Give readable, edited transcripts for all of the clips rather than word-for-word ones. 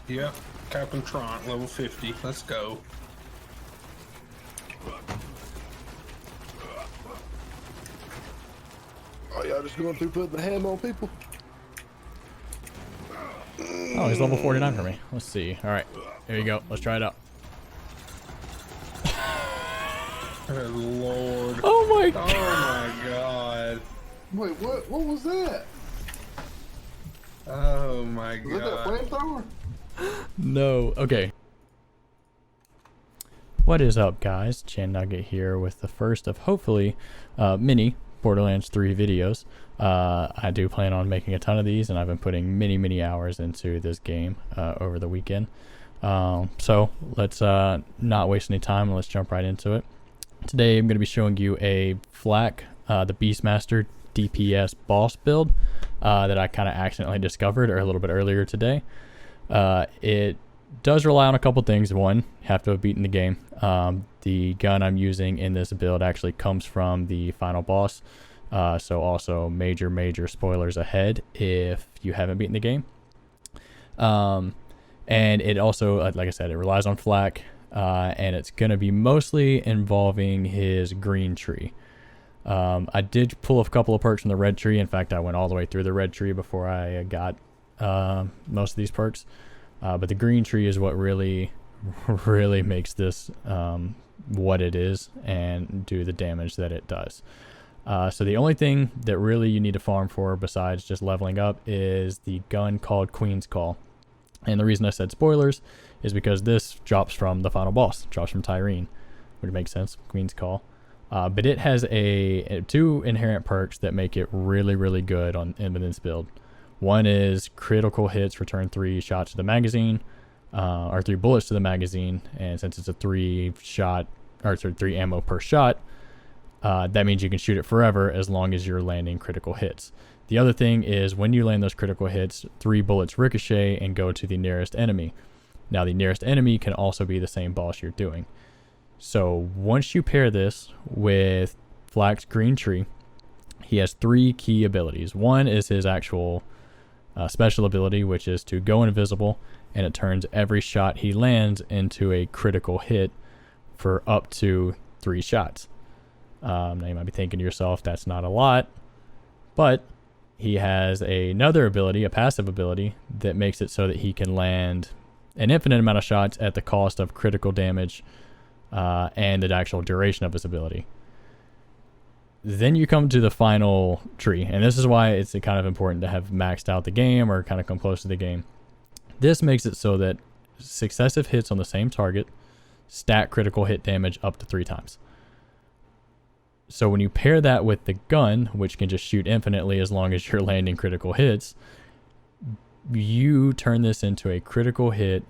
Yep, Captain Trant, level 50. Let's go. Oh, y'all just going through putting the ham on people? Oh, he's level 49 for me. Let's see. All right, here you go. Let's try it out. Good Lord. Oh my god. Oh my god. Wait, what was that? Oh my god. Was that that flamethrower? No. Okay. What is up, guys? Chan Nugget here with the first of hopefully many Borderlands 3 videos. I do plan on making a ton of these, and I've been putting many hours into this game over the weekend. So let's not waste any time and let's jump right into it. Today I'm going to be showing you a FL4K, the Beastmaster DPS boss build that I kind of accidentally discovered a little bit earlier today. It does rely on a couple things. One, you have to have beaten the game. The gun I'm using in this build actually comes from the final boss. So also major spoilers ahead if you haven't beaten the game. And it also, like I said, it relies on FL4K, and it's going to be mostly involving his green tree. I did pull a couple of perks from the red tree. In fact, I went all the way through the red tree before I got most of these perks. But the green tree is what really makes this what it is and do the damage that it does. So the only thing that really you need to farm for besides just leveling up is the gun called Queen's Call. And the reason I said spoilers is because this drops from the final boss, drops from Tyrene, which makes sense, Queen's Call. But it has two inherent perks that make it really good in this build. One is critical hits return 3 shots to the magazine, or 3 bullets to the magazine, and since it's a 3 ammo per shot, that means you can shoot it forever as long as you're landing critical hits. The other thing is when you land those critical hits, 3 bullets ricochet and go to the nearest enemy. Now the nearest enemy can also be the same boss you're doing. So once you pair this with FL4K's green tree, he has 3 key abilities. One is his actual special ability, which is to go invisible, and it turns every shot he lands into a critical hit for up to 3 shots. Now you might be thinking to yourself, that's not a lot, but he has another ability, a passive ability, that makes it so that he can land an infinite amount of shots at the cost of critical damage and the actual duration of his ability. Then you come to the final tree, and this is why it's kind of important to have maxed out the game or kind of come close to the game. This makes it so that successive hits on the same target stack critical hit damage up to 3 times. So when you pair that with the gun, which can just shoot infinitely as long as you're landing critical hits, you turn this into a critical hit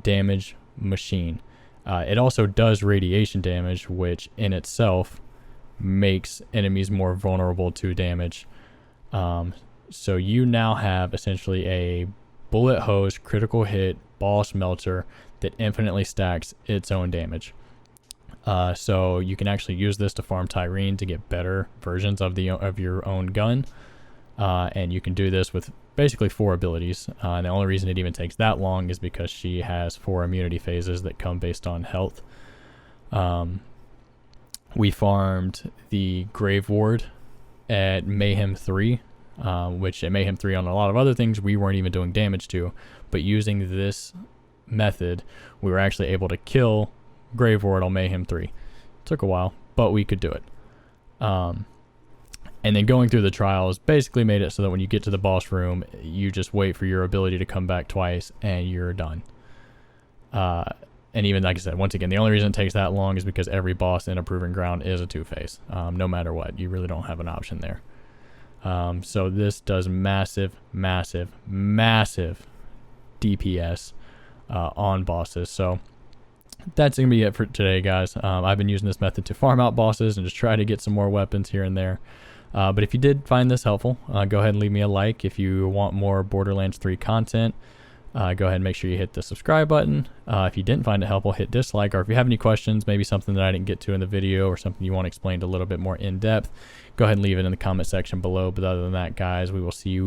damage machine. It also does radiation damage, which in itself makes enemies more vulnerable to damage. So you now have essentially a bullet hose critical hit boss melter that infinitely stacks its own damage. So you can actually use this to farm Tyrene to get better versions of your own gun, and you can do this with basically 4 abilities. And the only reason it even takes that long is because she has 4 immunity phases that come based on health. We farmed the Grave Ward at Mayhem 3, which at Mayhem 3 on a lot of other things we weren't even doing damage to, but using this method we were actually able to kill Grave Ward on Mayhem 3. Took a while, but we could do it. And then going through the trials basically made it so that when you get to the boss room, you just wait for your ability to come back twice and you're done. And even like I said, once again, the only reason it takes that long is because every boss in a Proving Ground is a 2-phase. No matter what, you really don't have an option there. So this does massive DPS on bosses. So that's going to be it for today, guys. I've been using this method to farm out bosses and just try to get some more weapons here and there. But if you did find this helpful, go ahead and leave me a like. If you want more Borderlands 3 content, go ahead and make sure you hit the subscribe button. If you didn't find it helpful, hit dislike. Or if you have any questions, maybe something that I didn't get to in the video or something you want explained a little bit more in depth, go ahead and leave it in the comment section below. But other than that, guys, we will see you